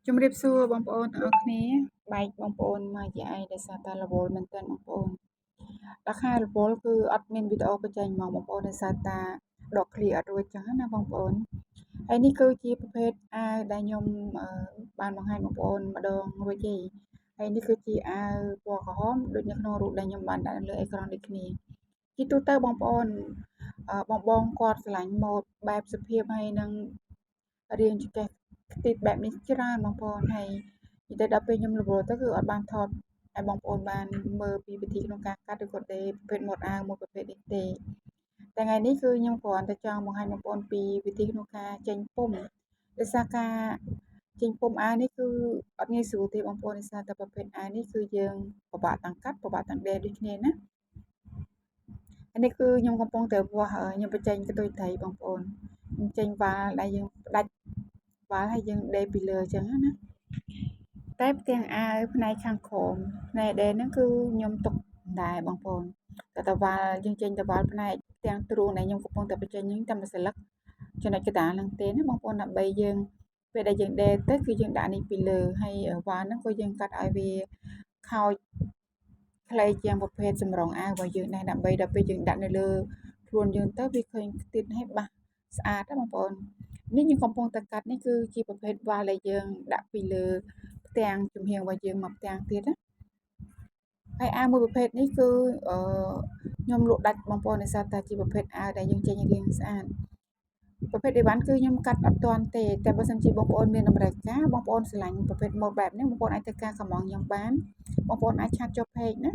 ជំរាបសួរបងប្អូនទាំងអស់គ្នាបែកបងប្អូនមកជាឯងដោយសារតែរវល់មែនទែនបងប្អូនដល់ខែរវល់គឺអត់មានវីដេអូបញ្ចេញមកបងប្អូនដោយសារតែដកឃ្លីអត់រួចចឹងណាបងប្អូនហើយនេះគឺជាប្រភេទអាវដែលខ្ញុំបានបង្ហាញបងប្អូនម្ដងរួចទេហើយនេះគឺជាអាវពណ៌ក្រហមដូចនៅក្នុងរូបដែលខ្ញុំបានដាក់នៅលើអេក្រង់ដូចគ្នាជាទូទៅបងប្អូនបងគាត់ឆ្លាញ់ម៉ូដបែបសុភាពហើយនឹងរាងចង្កេះខ្ទិះបែបនេះច្រើនបងប្អូនហើយនិយាយទៅដល់ពេលខ្ញុំរវល់ទៅគឺអត់បានថតឲ្យបងប្អូនបានមើលពីវិធីក្នុងការកាត់ឬក៏ដេរប្រភេទម៉ូដអាវមួយប្រភេទនេះទេតែថ្ងៃនេះគឺខ្ញុំគ្រាន់តែចង់បង្ហាញបងប្អូនពីវិធីក្នុងការចេញពុម្ពដោយសារការចេញពុម្ពអាវនេះគឺអត់ងាយស្រួលទេបងប្អូនដោយសារតែប្រភេទអាវនេះគឺយើងពិបាកទាំងកាត់ពិបាកទាំងដេរដូចគ្នាណានេះគឺខ្ញុំកំពុងតែវាស់ខ្ញុំបញ្ចេញកន្ទុយត្រីបងប្អូនខ្ញុំចេញវ៉ាល់ដែលយើងផ្ដាច់វ៉ាល់ហើយយើងដេរពីលើអញ្ចឹងណាតែផ្ទាំងអាវផ្នែកខាងក្រោមផ្នែកដេរហ្នឹងគឺខ្ញុំទុកដែរបងប្អូនតែវ៉ាល់យើងចេញទៅវ៉ាល់ផ្នែកផ្ទាំងទ្រូងដែលខ្ញុំកំពុងតែបញ្ចេញហ្នឹងតែមួយស្លឹកចំណុចកណ្ដាលហ្នឹងទេណាបងប្អូនដើម្បីយើងពេលដែលយើងដេរទៅគឺយើងដាក់នេះពីលើហើយវ៉ាល់ហ្នឹងក៏យើងកាត់ឲ្យវាខោចខ្លីជាងប្រភេទសម្រងអាវរបស់យើងដែរដើម្បីដល់ពេលយើងដាក់នៅលើខ្លួនយើងទៅវាឃើញខ្ទិះហើយបាសស្អាតណាបងប្អូននេះខ្ញុំកំពុងតែកាត់នេះគឺជាប្រភេទវ៉ាល់ដែលយើងដាក់ពីលើផ្ទាំងចំហៀងរបស់យើងមកផ្ទាំងទៀតណាហើយអាវមួយប្រភេទនេះគឺខ្ញុំលក់ដាច់បងប្អូនដោយសារតែជាប្រភេទអាវដែលយើងចេញរាងស្អាតប្រភេទអីវ៉ាន់គឺខ្ញុំកាត់អត់ទាន់ទេតែបើសិនជាបងប្អូនមានតម្រូវការបងប្អូនស្រឡាញ់ប្រភេទម៉ូដបែបនេះបងប្អូនអាចធ្វើការកម្មង់ខ្ញុំបានបងប្អូនអាចឆាតចុះ page ណា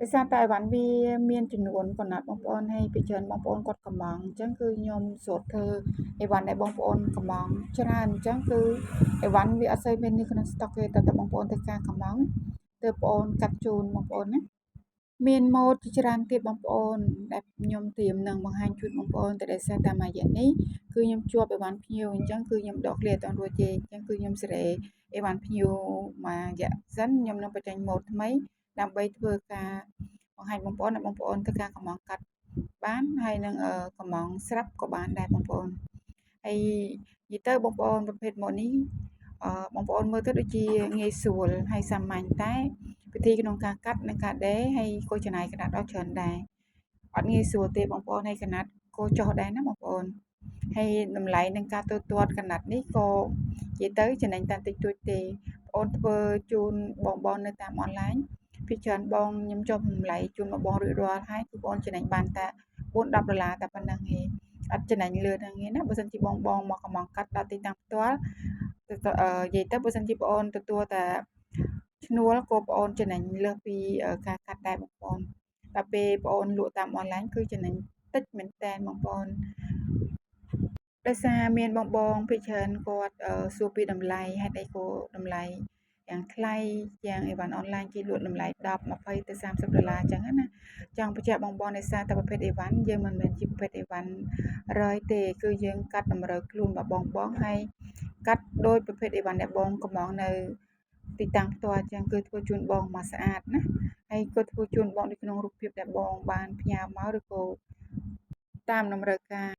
ដោយសារតែអីវ៉ាន់វាមានចំនួនកំណត់បងប្អូនហើយពីច្រើនបងប្អូនគាត់កម្មង់អញ្ចឹងគឺខ្ញុំស្រួលធ្វើអីវ៉ាន់ដែលបងប្អូនកម្មង់ច្រើនអញ្ចឹងគឺអីវ៉ាន់វាអត់សូវមាននៅក្នុងស្តុកទេតែបងប្អូនធ្វើការកម្មង់ទើបបងប្អូនកាត់ជូនបងប្អូនណាមានម៉ូដជាច្រើនទៀតបងប្អូនដែលខ្ញុំត្រៀមនឹងបង្ហាញជូនបងប្អូនតែដោយសារតែមួយរយៈនេះគឺខ្ញុំជាប់អីវ៉ាន់ភ្ញៀវអញ្ចឹងគឺខ្ញុំដកឃ្លាអត់ទាន់រួចទេអញ្ចឹងគឺខ្ញុំសេរីអីវ៉ាន់ភ្ញៀវមួយរយៈសិនខ្ញុំនឹងបញ្ចេញម៉ូដថ្មីដើម្បីធ្វើការបង្ហាញបងប្អូនឲ្យបងប្អូនធ្វើការកម្មង់កាត់បានហើយនឹងកម្មង់ស្រាប់ក៏បានដែរបងប្អូនហើយនិយាយទៅបងប្អូនប្រភេទម៉ូដនេះបងប្អូនមើលទៅដូចជាងាយស្រួលហើយសាមញ្ញតែវិធីក្នុងការកាត់និងការដេរហើយក៏ចំណាយក្រណាត់ដល់ច្រើនដែរអត់ងាយស្រួលទេបងប្អូនហើយក្រណាត់ក៏ចុះដែរណាបងប្អូនហើយតម្លៃនឹងការទូទាត់ក្រណាត់នេះក៏និយាយទៅចំណេញតាមតិចតួចទេបងប្អូនធ្វើជូនបងនៅតាមអនឡាញពីច្រើនបងខ្ញុំចុះតម្លៃជូនបងរួចរាល់ហើយគឺបងចំណេញបានតែ$4-10តែប៉ុណ្ណឹងឯងអត់ចំណេញលឿនហ្នឹងឯណាបើសិនជាបងមកកម្មង់កាត់ដល់ទីតាំងផ្ទាល់និយាយទៅបើសិនជាបងអូនទទួលតែឈ្នួលក៏បងអូនចំណេញលើសពីការកាត់ដែរបងប្អូនដល់ពេលបងអូនលក់តាមអនឡាញគឺចំណេញតិចមែនតើបងប្អូនដោយសារមានបងភាគច្រើនគាត់សួរពីតម្លៃហេតុអីក៏តម្លៃយ៉ាងថ្លៃយ៉ាងអីវ៉ាន់អនឡាញគេលក់តម្លៃ10 20ទៅ$30អញ្ចឹងណាចង់បញ្ជាក់បងដោយសារតែប្រភេទអីវ៉ាន់យើងមិនមែនជាប្រភេទអីវ៉ាន់រយទេគឺយើងកាត់តម្រូវខ្លួនរបស់បងហើយកាត់ដោយប្រភេទអីវ៉ាន់ដែលបងកំងនៅទីតាំងផ្ទាល់អញ្ចឹងគឺធ្វើជូនបងមកស្អាតណាហើយក៏ធ្វើជូនបងនៅក្នុងរូបភាពដែលបងបានផ្ញើមកឬក៏តាមតម្រូវការ